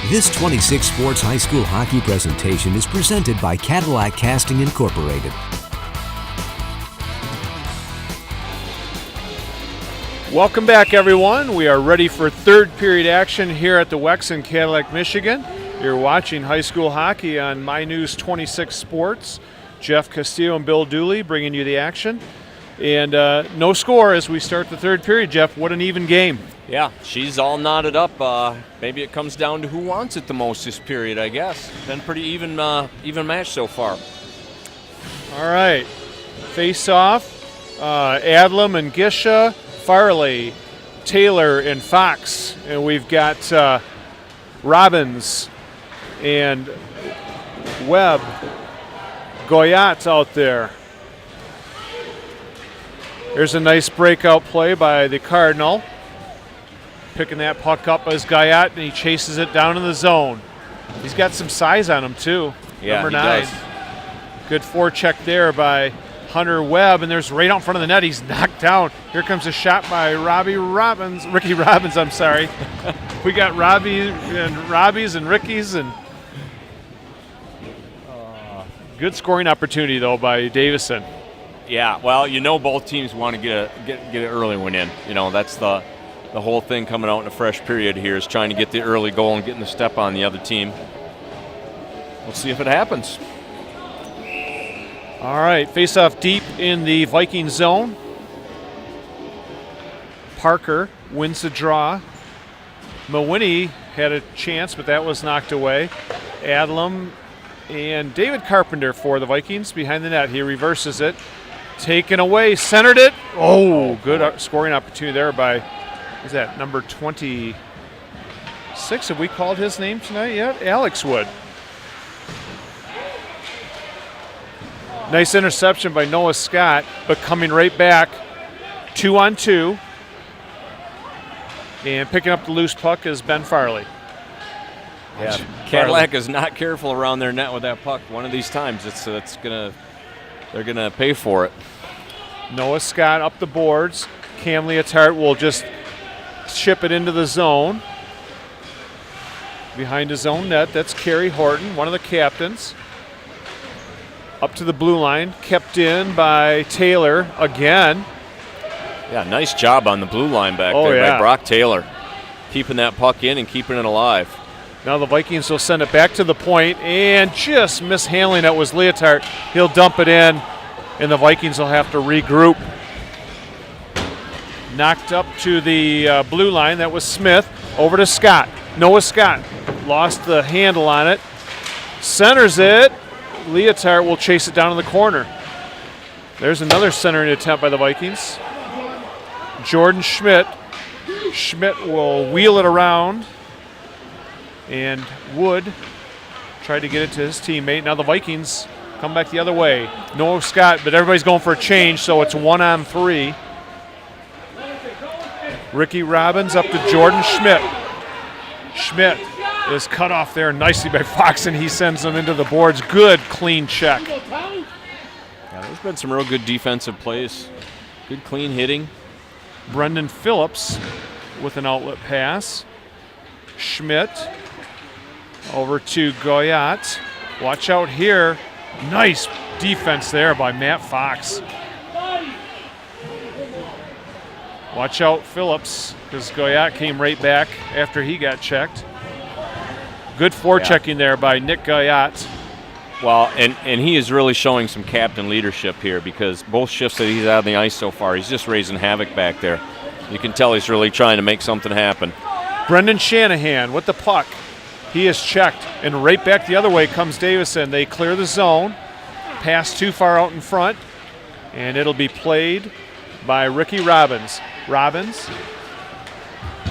This 26 Sports High School Hockey presentation is presented by Cadillac Casting Incorporated. Welcome back, everyone. We are ready for third period action here at the Wex in Cadillac, Michigan. You're watching high school hockey on My News 26 Sports. Jeff Castillo and Bill Dooley bringing you the action. And no score as we start the third period, Jeff. What an even game. Yeah, she's all knotted up. Maybe it comes down to who wants it the most this period, I guess. Been pretty even match so far. All right. Face-off, Adlam and Gisha, Farley, Taylor, and Fox. And we've got Robbins and Webb, Goyat out there. Here's a nice breakout play by the Cardinal. Picking that puck up as Goyat, and he chases it down in the zone. He's got some size on him, too. Yeah, Number 9. he does. Good forecheck there by Hunter Webb, and there's right out in front of the net. He's knocked down. Here comes a shot by Ricky Robbins, I'm sorry. We got Robbies and Rickies, and good scoring opportunity, though, by Davison. Yeah, well, both teams want to get an early one in. That's the whole thing coming out in a fresh period here is trying to get the early goal and getting the step on the other team. We'll see if it happens. All right, face-off deep in the Viking zone. Parker wins the draw. Mawhinney had a chance, but that was knocked away. Adlam and David Carpenter for the Vikings behind the net. He reverses it. Taken away, centered it. Oh, good scoring opportunity there by, is that number 26? Have we called his name tonight yet? Alex Wood. Nice interception by Noah Scott, but coming right back, 2-on-2. And picking up the loose puck is Ben Farley. Yeah, Cadillac is not careful around their net with that puck. One of these times, they're gonna pay for it. Noah Scott up the boards. Cam Leotard will just chip it into the zone. Behind his own net, that's Kerry Horton, one of the captains. Up to the blue line, kept in by Taylor again. Yeah, nice job on the blue line back there by Brock Taylor. Keeping that puck in and keeping it alive. Now the Vikings will send it back to the point and just mishandling it was Leotard. He'll dump it in, and the Vikings will have to regroup. Knocked up to the blue line. That was Smith. Over to Scott. Noah Scott lost the handle on it. Centers it. Leotard will chase it down in the corner. There's another centering attempt by the Vikings. Jordan Schmidt. Schmidt will wheel it around. And Wood tried to get it to his teammate. Now the Vikings come back the other way. Noah Scott, but everybody's going for a change, so it's 1-on-3. Ricky Robbins up to Jordan Schmidt. Schmidt is cut off there nicely by Fox, and he sends them into the boards. Good, clean check. Yeah, there's been some real good defensive plays. Good, clean hitting. Brendan Phillips with an outlet pass. Schmidt over to Goyat. Watch out here. Nice defense there by Matt Fox. Watch out, Phillips, because Goyat came right back after he got checked. Good forechecking there by Nick Goyat. Well, and he is really showing some captain leadership here because both shifts that he's out on the ice so far, he's just raising havoc back there. You can tell he's really trying to make something happen. Brendan Shanahan with the puck. He is checked, and right back the other way comes Davison. They clear the zone, pass too far out in front, and it'll be played by Ricky Robbins. Robbins,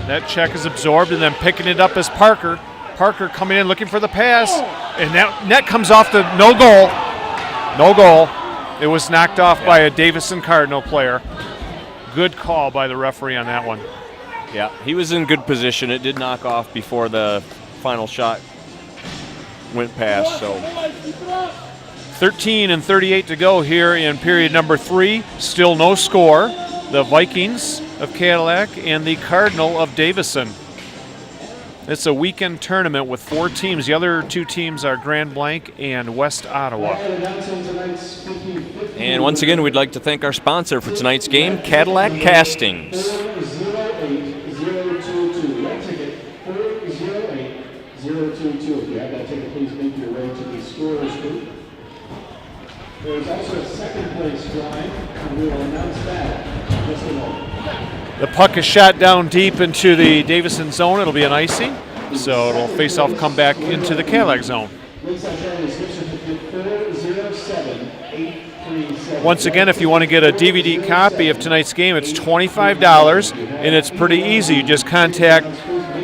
that check is absorbed, and then picking it up is Parker. Parker coming in looking for the pass, and that net comes off the no goal. No goal. It was knocked off by a Davison Cardinal player. Good call by the referee on that one. Yeah, he was in good position. It did knock off before the final shot went past. So 13:38 to go here in period number 3. Still no score. The Vikings of Cadillac and the Cardinal of Davison. It's a weekend tournament with 4 teams. The other 2 teams are Grand Blanc and West Ottawa. And once again, we'd like to thank our sponsor for tonight's game, Cadillac Castings. 022. If you have that ticket, please make your way to the scorer's booth. There's also a second place drawing, and we will announce that in just a moment. The puck is shot down deep into the Davison zone. It'll be an icing, so it'll face off, come back into the Cadillac zone. Once again, if you want to get a DVD copy of tonight's game, it's $25, and it's pretty easy. You just contact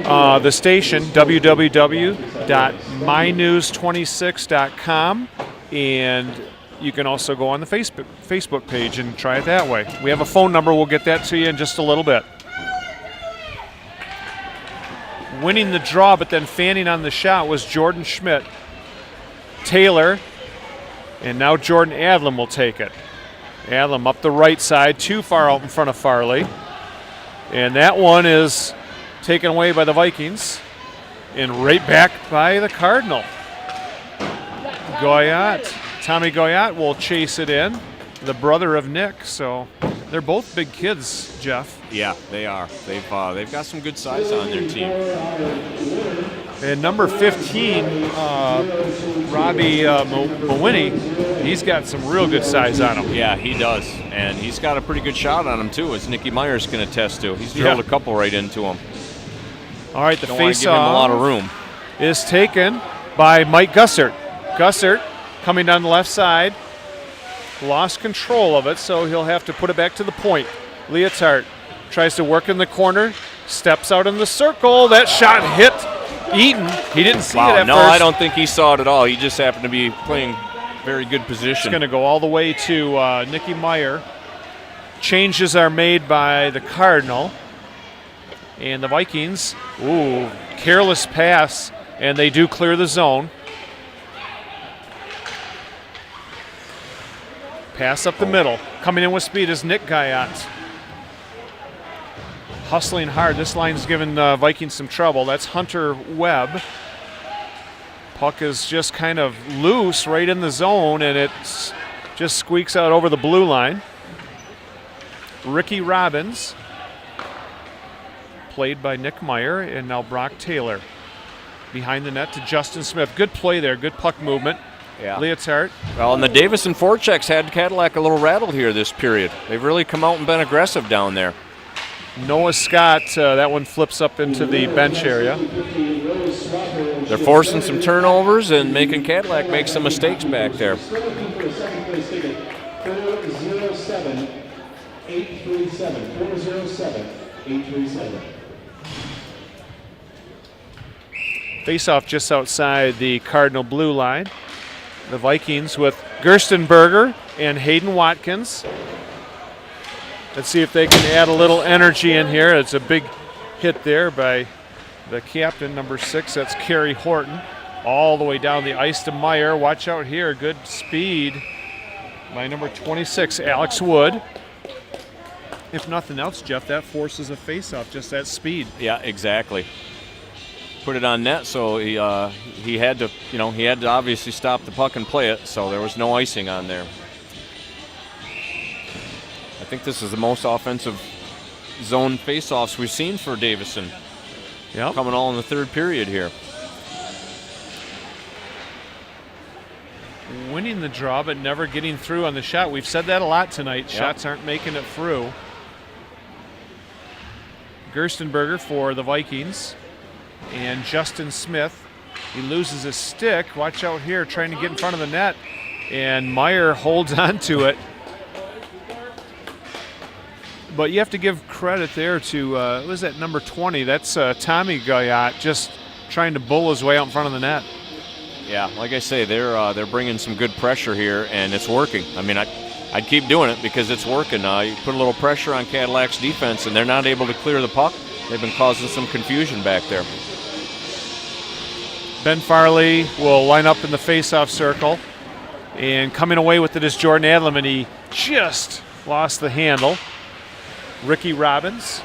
the station, www.mynews26.com, and you can also go on the Facebook page and try it that way. We have a phone number. We'll get that to you in just a little bit. Winning the draw, but then fanning on the shot was Jordan Schmidt. Taylor, and now Jordan Adlam will take it. Adlam up the right side, too far out in front of Farley. And that one is taken away by the Vikings and right back by the Cardinal. Goyat, Tommy Goyat will chase it in, the brother of Nick. So they're both big kids, Jeff. Yeah, they are. They've got some good size on their team. And number 15, Robbie Mawini, he's got some real good size on him. Yeah, he does. And he's got a pretty good shot on him, too, as Nicky Meyer's going to attest to. He's drilled a couple right into him. All right, the Don't want to give him a lot of room. Is taken by Mike Gussert. Gussert coming down the left side. Lost control of it, so he'll have to put it back to the point. Leotard tries to work in the corner, steps out in the circle. That shot hit Eaton. He didn't see it at no, first. I don't think he saw it at all. He just happened to be playing very good position. It's going to go all the way to Nicky Meyer. Changes are made by the Cardinal. And the Vikings, careless pass, and they do clear the zone. Pass up the middle. Coming in with speed is Nick Guyot. Hustling hard. This line's giving Vikings some trouble. That's Hunter Webb. Puck is just kind of loose right in the zone, and it just squeaks out over the blue line. Ricky Robbins, played by Nick Meyer, and now Brock Taylor. Behind the net to Justin Smith. Good play there. Good puck movement. Yeah. Leotard. Well, and the Davison forechecks had Cadillac a little rattled here this period. They've really come out and been aggressive down there. Noah Scott, that one flips up into the bench area. They're forcing some turnovers and making Cadillac make some mistakes back there. 407-837. Face-off just outside the Cardinal blue line. The Vikings with Gerstenberger and Hayden Watkins. Let's see if they can add a little energy in here. It's a big hit there by the captain, number 6. That's Kerry Horton. All the way down the ice to Meyer. Watch out here. Good speed by number 26, Alex Wood. If nothing else, Jeff, that forces a face-off, just that speed. Yeah, exactly. Put it on net, so he had to obviously stop the puck and play it, so there was no icing on there. I think this is the most offensive zone face-offs we've seen for Davison. Yep. Coming all in the third period here. Winning the draw, but never getting through on the shot. We've said that a lot tonight. Yep. Shots aren't making it through. Gerstenberger for the Vikings. And Justin Smith, he loses his stick. Watch out here, trying to get in front of the net. And Meyer holds on to it. But you have to give credit there to, what was that, number 20? That's Tommy Goyat, just trying to bull his way out in front of the net. Yeah, like I say, they're bringing some good pressure here, and it's working. I mean, I'd keep doing it because it's working. You put a little pressure on Cadillac's defense, and they're not able to clear the puck. They've been causing some confusion back there. Ben Farley will line up in the face-off circle. And coming away with it is Jordan Adlam, and he just lost the handle. Ricky Robbins.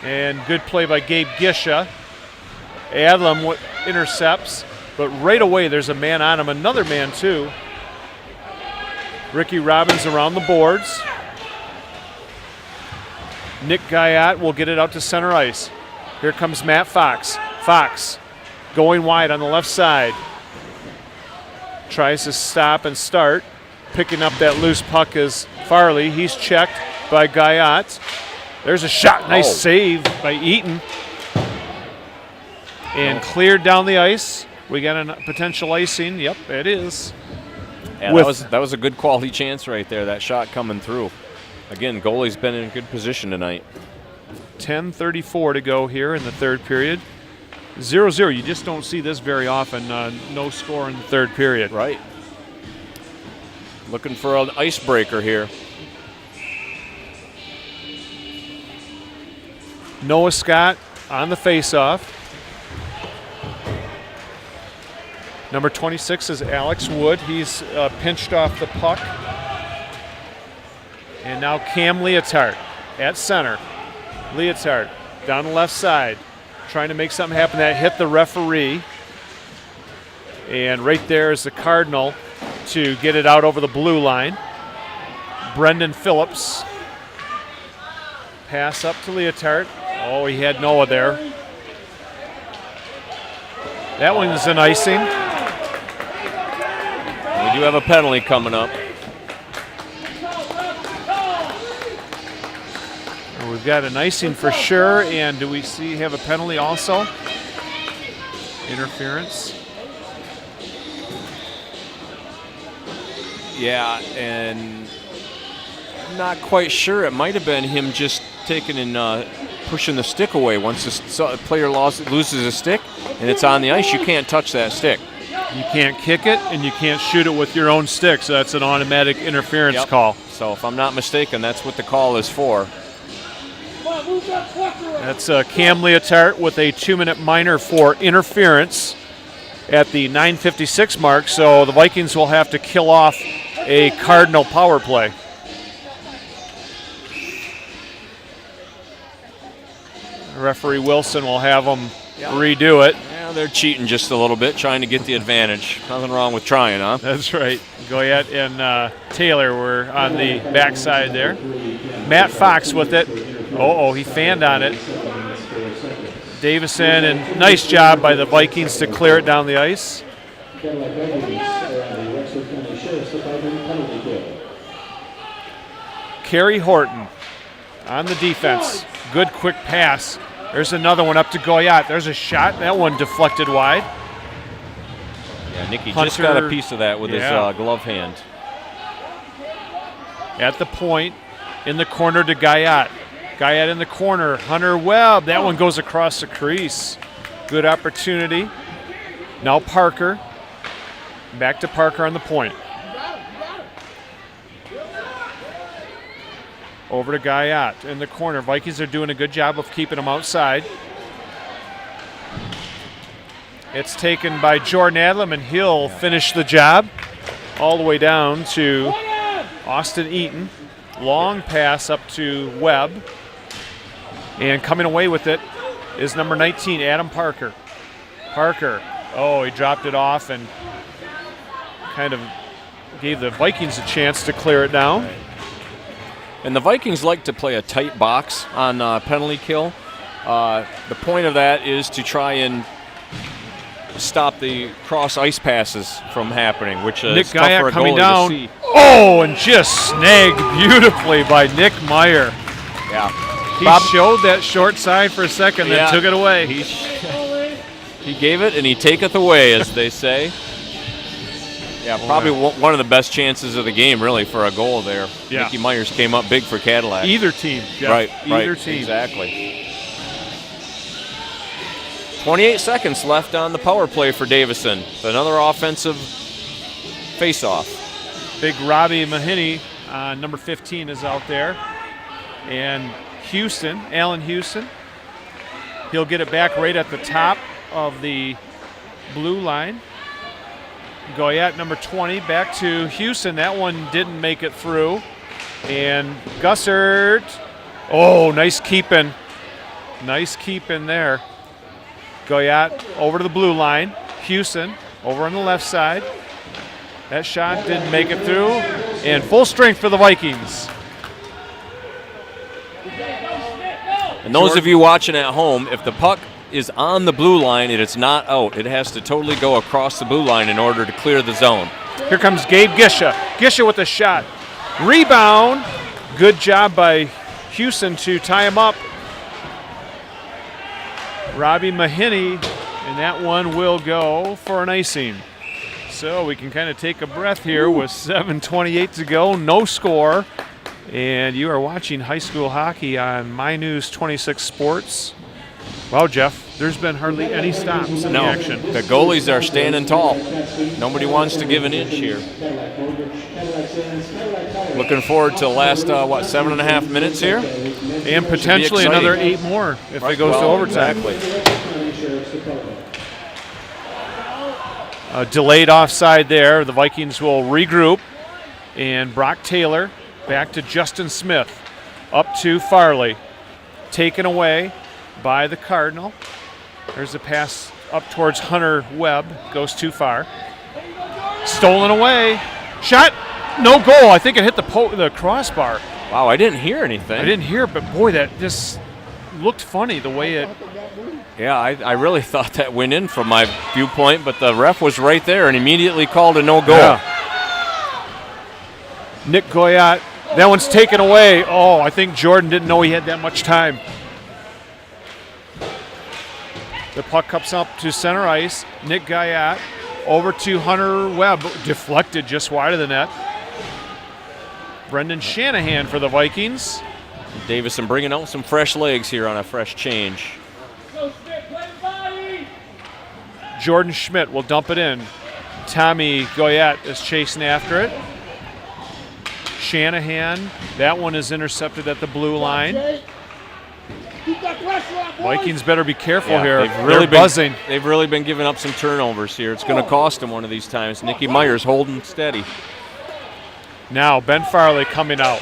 And good play by Gabe Gisha. Adlam intercepts, but right away there's a man on him, another man too. Ricky Robbins around the boards. Nick Guyot will get it out to center ice. Here comes Matt Fox. Fox going wide on the left side. Tries to stop and start. Picking up that loose puck is Farley. He's checked by Guyot. There's a shot. Nice save by Eaton. And cleared down the ice. We got a potential icing. Yep, it is. Yeah, that was a good quality chance right there, that shot coming through. Again, goalie's been in a good position tonight. 10:34 to go here in the third period. 0-0. You just don't see this very often. No score in the third period. Right. Looking for an icebreaker here. Noah Scott on the faceoff. Number 26 is Alex Wood. He's pinched off the puck. And now Cam Leotard at center. Leotard down the left side, trying to make something happen that hit the referee. And right there is the Cardinal to get it out over the blue line. Brendan Phillips. Pass up to Leotard. Oh, he had Noah there. That one's an icing. We do have a penalty coming up. We've got an icing for sure, and do we have a penalty also? Interference. Yeah, and I'm not quite sure. It might have been him just taking and pushing the stick away. Once the player loses a stick and it's on the ice, you can't touch that stick. You can't kick it, and you can't shoot it with your own stick, so that's an automatic interference call. So if I'm not mistaken, that's what the call is for. That's Cam Leotard with a 2-minute minor for interference at the 9:56 mark, so the Vikings will have to kill off a Cardinal power play. Referee Wilson will have them redo it. Yeah, they're cheating just a little bit, trying to get the advantage. Nothing wrong with trying, huh? That's right. Goyette and Taylor were on the backside there. Matt Fox with it. He fanned on it. Davison, and nice job by the Vikings to clear it down the ice. Kerry Horton on the defense. Good quick pass. There's another one up to Goyette. There's a shot. That one deflected wide. Yeah, Nicky Hunter, just got a piece of that with his glove hand. At the point, in the corner to Goyette. Goyette in the corner. Hunter Webb. That one goes across the crease. Good opportunity. Now Parker. Back to Parker on the point. Over to Goyette in the corner. Vikings are doing a good job of keeping him outside. It's taken by Jordan Adlam, and he'll finish the job all the way down to Austin Eaton. Long pass up to Webb. And coming away with it is number 19, Adam Parker. Parker, he dropped it off and kind of gave the Vikings a chance to clear it down. And the Vikings like to play a tight box on penalty kill. The point of that is to try and stop the cross ice passes from happening, which is tough for a coming goalie down. to see. And just snagged beautifully by Nick Meyer. Yeah. He showed that short side for a second, then took it away. He gave it and he taketh away, as they say. Yeah, probably one of the best chances of the game, really, for a goal there. Yeah. Nicky Myers came up big for Cadillac. Either team, Jeff. Right, Either team. Exactly. 28 seconds left on the power play for Davison. Another offensive face-off. Big Robbie Mahiney, number 15, is out there. And Allen Houston, he'll get it back right at the top of the blue line. Goyette, number 20, back to Houston. That one didn't make it through. And Gussert, nice keeping Nice keep in there. Goyat over to the blue line. Houston over on the left side. That shot didn't make it through. And full strength for the Vikings. And those of you watching at home, if the puck is on the blue line and it's not out, it has to totally go across the blue line in order to clear the zone. Here comes Gabe Gisha. Gisha with the shot. Rebound. Good job by Houston to tie him up. Robbie Mahiney, and that one will go for an icing. So we can kind of take a breath here with 7:28 to go, no score. And you are watching high school hockey on My News 26 Sports. Wow, Jeff, there's been hardly any stops in the action. The goalies are standing tall. Nobody wants to give an inch here. Looking forward to the last, 7.5 minutes here? And potentially another 8 more if it goes to overtime. Exactly. Delayed offside there. The Vikings will regroup. And Brock Taylor back to Justin Smith. Up to Farley. Taken away by the Cardinal. There's a pass up towards Hunter Webb. Goes too far. Stolen away. Shot. No goal. I think it hit the crossbar. Wow, I didn't hear anything. I didn't hear it, but boy, that just looked funny the way it. Yeah, I really thought that went in from my viewpoint, but the ref was right there and immediately called a no goal. Yeah. Nick Goyat. That one's taken away. Oh, I think Jordan didn't know he had that much time. The puck comes up to center ice. Nick Goyat over to Hunter Webb. Deflected just wide of the net. Brendan Shanahan for the Vikings. Davison bringing out some fresh legs here on a fresh change. Jordan Schmidt will dump it in. Tommy Goyat is chasing after it. Shanahan, that one is intercepted at the blue line. Vikings better be careful here. They're buzzing. They've really been giving up some turnovers here. It's going to cost them one of these times. Nicky Myers holding steady. Now Ben Farley coming out.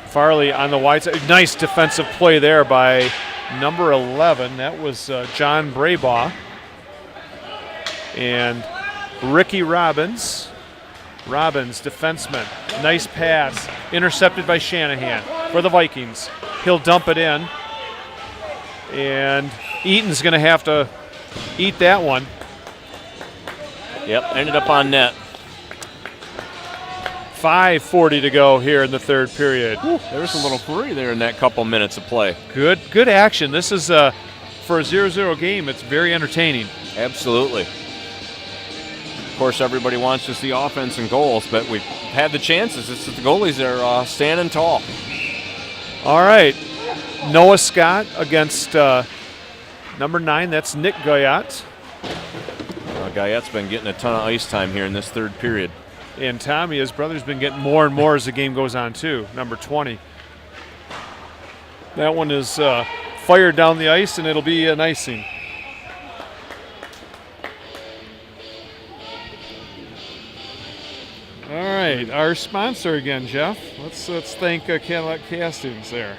Farley on the wide side. Nice defensive play there by number 11. That was John Braybaugh. And Ricky Robbins. Robbins, defenseman. Nice pass. Intercepted by Shanahan for the Vikings. He'll dump it in. And Eaton's going to have to eat that one. Yep, ended up on net. 5:40 to go here in the third period. There was a little flurry there in that couple minutes of play. Good action. This is, for a 0-0 game, it's very entertaining. Absolutely. Of course, everybody wants to see offense and goals, but we've had the chances. It's that the goalies are standing tall. All right. Noah Scott against number 9. That's Nick Goyat. Goyat's been getting a ton of ice time here in this third period. And Tommy, his brother's been getting more and more as the game goes on, too. Number 20. That one is fired down the ice, and it'll be an icing. All right, our sponsor again, Jeff. Let's thank Cadillac Castings there.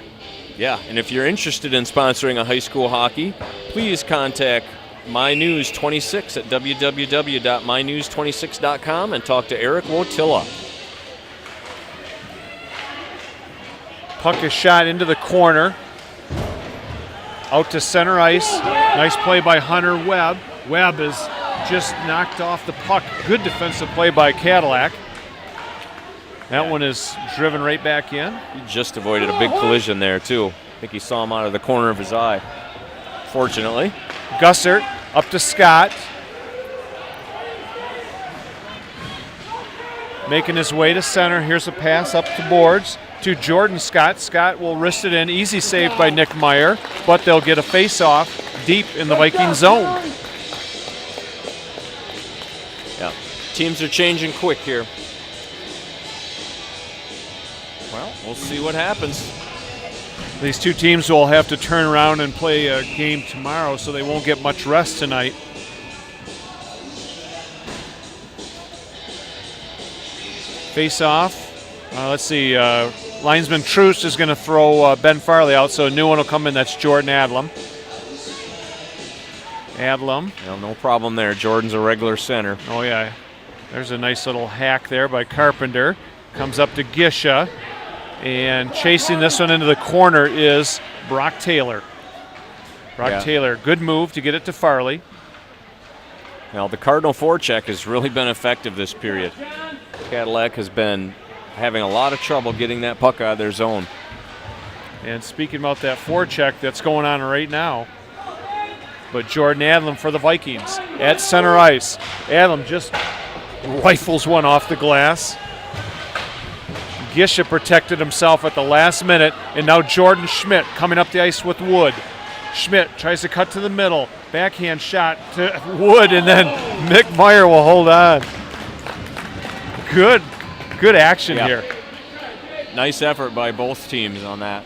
Yeah, and if you're interested in sponsoring a high school hockey, please contact My News 26 at www.mynews26.com and talk to Eric Wotilla. Puck is shot into the corner. Out to center ice. Nice play by Hunter Webb. Webb is just knocked off the puck. Good defensive play by Cadillac. That one is driven right back in. He just avoided a big collision there, too. I think he saw him out of the corner of his eye, fortunately. Gussert up to Scott. Making his way to center. Here's a pass up the boards to Jordan Scott. Scott will wrist it in. Easy save by Nick Meyer, but they'll get a face-off deep in the Viking zone. Yeah, teams are changing quick here. Well, we'll see what happens. These two teams will have to turn around and play a game tomorrow, so they won't get much rest tonight. Face off. Let's see. Linesman Troost is going to throw Ben Farley out, so a new one will come in. That's Jordan Adlam. Well, no problem there. Jordan's a regular center. Oh, yeah. There's a nice little hack there by Carpenter. Comes up to Gisha. And chasing this one into the corner is Brock Taylor. Taylor, good move to get it to Farley. Now, the Cardinal forecheck has really been effective this period. Cadillac has been having a lot of trouble getting that puck out of their zone. And speaking about that forecheck that's going on right now, but Jordan Adlam for the Vikings at center ice. Adlam just rifles one off the glass. Gisha protected himself at the last minute, and now Jordan Schmidt coming up the ice with Wood. Schmidt tries to cut to the middle. Backhand shot to Wood, and then Mick Meyer will hold on. Good action here. Nice effort by both teams on that.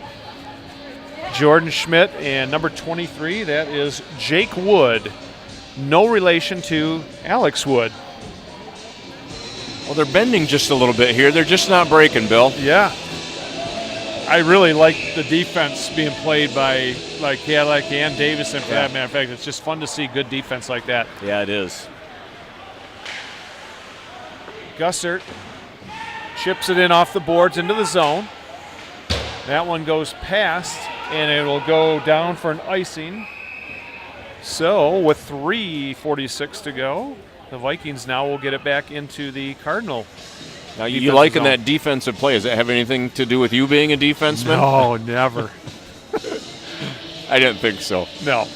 Jordan Schmidt and number 23, that is Jake Wood. No relation to Alex Wood. Well, they're bending just a little bit here. They're just not breaking, Bill. Yeah. I really like the defense being played by Cadillac and Davison, for that matter of fact. It's just fun to see good defense like that. Yeah, it is. Gussert chips it in off the boards into the zone. That one goes past, and it will go down for an icing. So with 3:46 to go, the Vikings now will get it back into the Cardinal. Now, you liking that defensive play? Does it have anything to do with you being a defenseman? No, never. I didn't think so. No.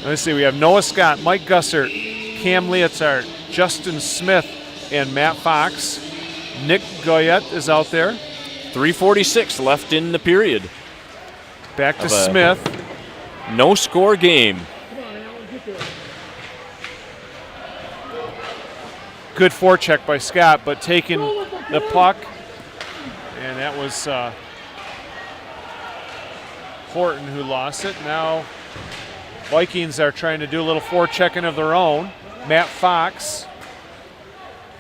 Let's see. We have Noah Scott, Mike Gussert, Cam Leotard, Justin Smith, and Matt Fox. Nick Goyette is out there. 3:46 left in the period. Back to Smith. No score game. Good forecheck by Scott, but taking the puck, and that was Horton who lost it. Now Vikings are trying to do a little forechecking of their own. Matt Fox,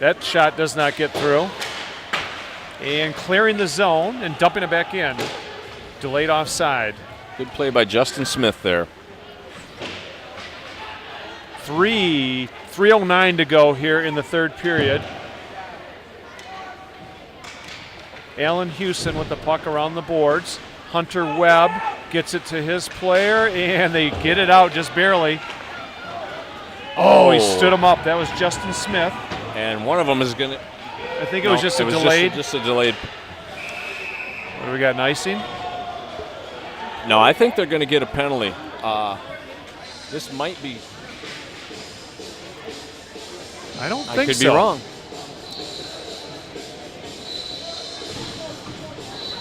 that shot does not get through. And clearing the zone and dumping it back in. Delayed offside. Good play by Justin Smith there. 3:09 to go here in the third period. Allen Houston with the puck around the boards. Hunter Webb gets it to his player, and they get it out just barely. Oh, he stood him up. That was Justin Smith. And one of them is going to... I think it was just a delayed. Just a delayed. What do we got, an icing? No, I think they're going to get a penalty. This might be... I don't think so. I could be wrong.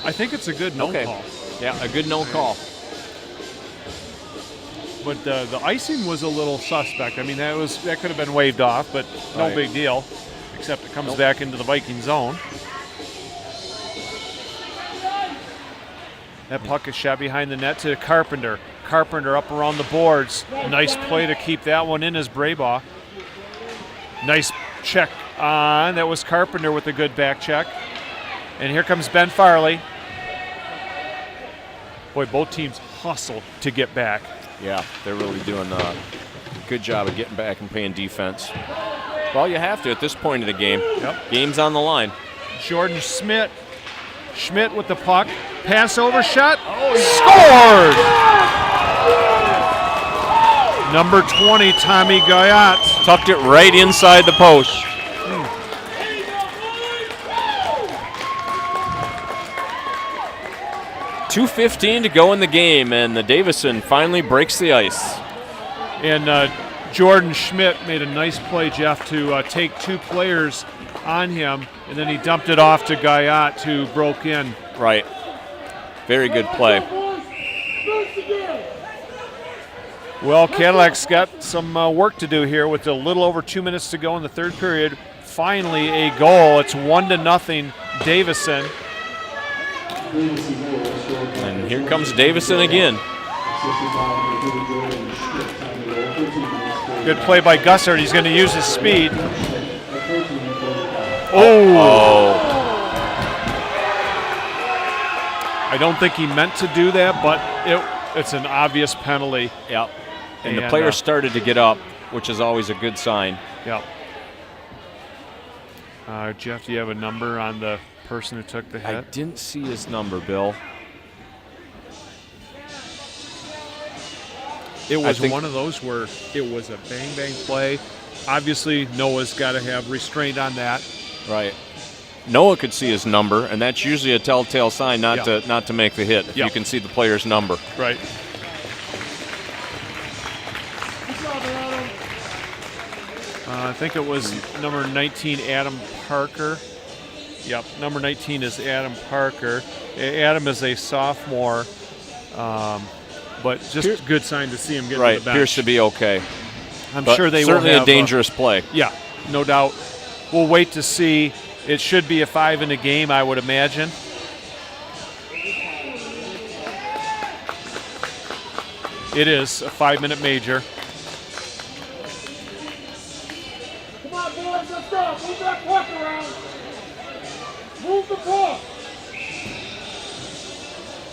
I think it's a good no call. Yeah, a good no call. But the icing was a little suspect. I mean, that could have been waved off, but no big deal, except it comes back into the Viking zone. That puck is shot behind the net to Carpenter. Carpenter up around the boards. Nice play to keep that one in as Braybaugh. Nice check on. That was Carpenter with a good back check. And here comes Ben Farley. Boy, both teams hustle to get back. Yeah, they're really doing a good job of getting back and playing defense. Well, you have to at this point of the game. Yep. Game's on the line. Jordan Schmidt. Schmidt with the puck. Pass over shot. Scored! Number 20, Tommy Goyette. Tucked it right inside the post. 2:15 to go in the game, and the Davison finally breaks the ice. And Jordan Schmidt made a nice play, Jeff, to take two players on him, and then he dumped it off to Goyette, who broke in. Right. Very good play. Well, Cadillac's got some work to do here with a little over 2 minutes to go in the third period. Finally, a goal. It's 1-0 Davison. And here comes Davison again. Good play by Gussert. He's going to use his speed. Oh. I don't think he meant to do that, but it's an obvious penalty. Yep. And the players started to get up, which is always a good sign. Yep. Jeff, do you have a number on the person who took the hit? I didn't see his number, Bill. It was one of those where it was a bang-bang play. Obviously, Noah's got to have restraint on that. Right. Noah could see his number, and that's usually a telltale sign not to make the hit if you can see the player's number. Right. I think it was number 19, Adam Parker. Yep, number 19 is Adam Parker. Adam is a sophomore, but just a good sign to see him get to the bench. Appears to be okay. I'm sure they will have certainly a dangerous play. Yeah, no doubt. We'll wait to see. It should be a 5 in a game, I would imagine. It is a 5-minute major. Come on, boys, let's go. Move that puck around. Move the puck.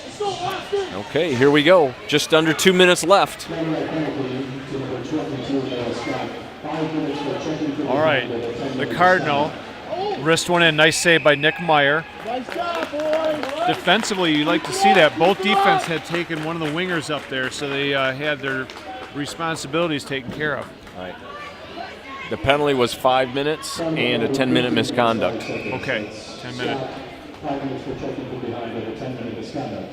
Let's go, Austin. Okay, here we go. Just under 2 minutes left. All right, the Cardinal wrist one in. Nice save by Nick Meyer. Nice job, boys. Defensively, you like to see that. Both defense had taken one of the wingers up there, so they had their responsibilities taken care of. Right. The penalty was 5 minutes and a 10-minute misconduct. Okay, 10-minute. 5 minutes for checking from behind and a 10-minute misconduct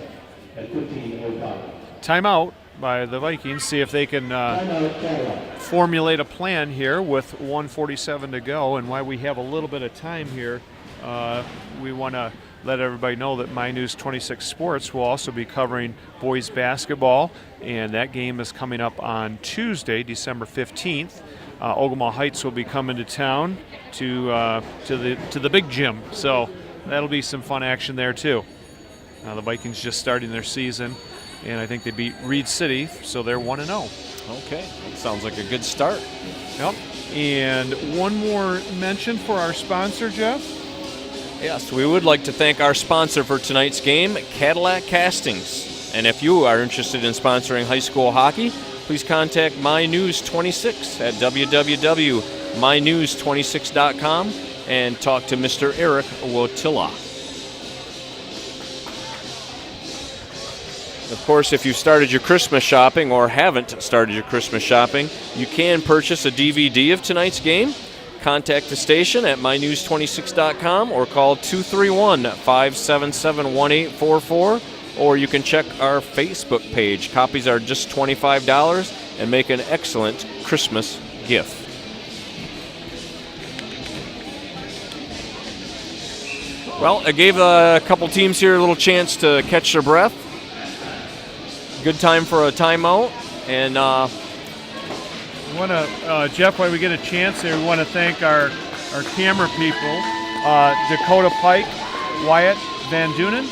at 15:05. Timeout by the Vikings. See if they can formulate a plan here with 1:47 to go. And while we have a little bit of time here, we want to let everybody know that My News 26 Sports will also be covering boys basketball, and that game is coming up on Tuesday, December 15th. Ogama Heights will be coming to town to the big gym, so that'll be some fun action there too. The Vikings just starting their season, and I think they beat Reed City, so they're 1-0. Okay, that sounds like a good start. Yep. And one more mention for our sponsor, Jeff. Yes, we would like to thank our sponsor for tonight's game, Cadillac Castings. And if you are interested in sponsoring high school hockey, please contact My News 26 at www.mynews26.com and talk to Mr. Eric Wotilla. Of course, if you've started your Christmas shopping or haven't started your Christmas shopping, you can purchase a DVD of tonight's game. Contact the station at mynews26.com or call 231-577-1844, or you can check our Facebook page. Copies are just $25 and make an excellent Christmas gift. Well, I gave a couple teams here a little chance to catch their breath. Good time for a timeout, and we want to, Jeff, while we get a chance here, we want to thank our camera people, Dakota Pike, Wyatt Van Dunen,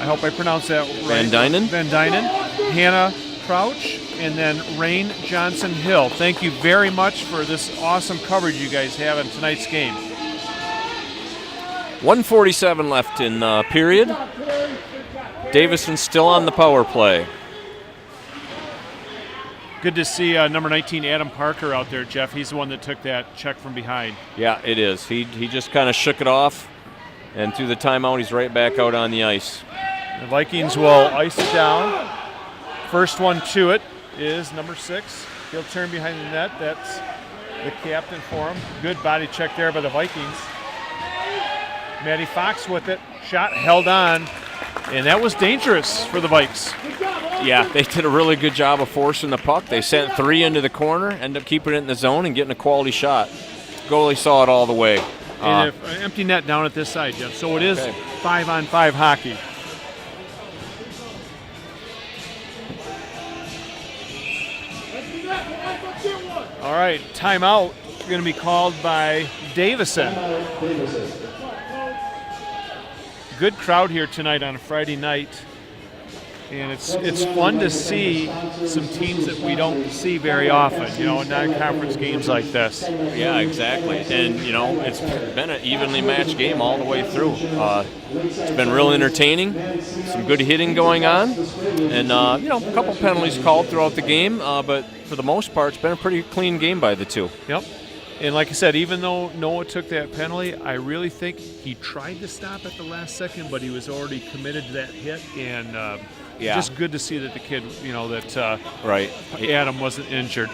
I hope I pronounced that right. Van Dynen, Hannah Crouch, and then Rain Johnson Hill. Thank you very much for this awesome coverage you guys have in tonight's game. 1:47 left in the period. Davison still on the power play. Good to see number 19, Adam Parker, out there, Jeff. He's the one that took that check from behind. Yeah, it is. He just kind of shook it off, and through the timeout, he's right back out on the ice. The Vikings will ice it down. First one to it is number 6. He'll turn behind the net. That's the captain for him. Good body check there by the Vikings. Matty Fox with it. Shot held on, and that was dangerous for the Vikes. Yeah, they did a really good job of forcing the puck. They sent 3 into the corner, ended up keeping it in the zone and getting a quality shot. Goalie saw it all the way. And an empty net down at this side, Jeff. So it is 5-on-5 hockey. All right, timeout going to be called by Davison. Good crowd here tonight on a Friday night. And it's fun to see some teams that we don't see very often, in non-conference games like this. Yeah, exactly. And, it's been an evenly matched game all the way through. It's been real entertaining, some good hitting going on, and, a couple penalties called throughout the game, but for the most part, it's been a pretty clean game by the two. Yep. And like I said, even though Noah took that penalty, I really think he tried to stop at the last second, but he was already committed to that hit, and just good to see that the kid, Right. Adam wasn't injured.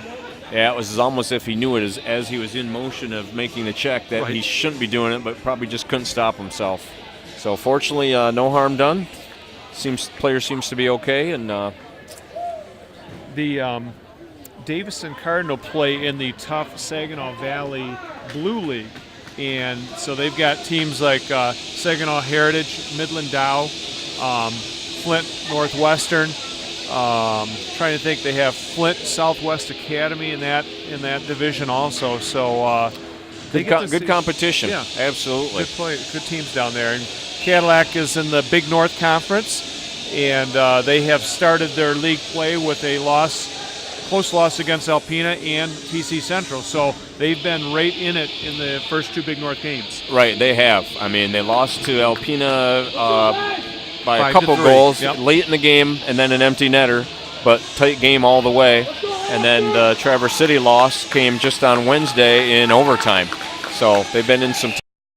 Yeah, it was almost as if he knew it as he was in motion of making the check that he shouldn't be doing it, but probably just couldn't stop himself. So fortunately, no harm done. Player seems to be okay, and the Davison Cardinal play in the tough Saginaw Valley Blue League, and so they've got teams like Saginaw Heritage, Midland Dow, Flint Northwestern. Trying to think, they have Flint Southwest Academy in that division also. So good competition. Yeah, absolutely. Good teams down there. And Cadillac is in the Big North Conference, and they have started their league play with a close loss against Alpena and PC Central. So they've been right in it in the first two Big North games. Right, they have. I mean, they lost to Alpena by a 5-3. couple goals Yep. late in the game, and then an empty netter, but tight game all the way. And then the Traverse City loss came just on Wednesday in overtime. So they've been in some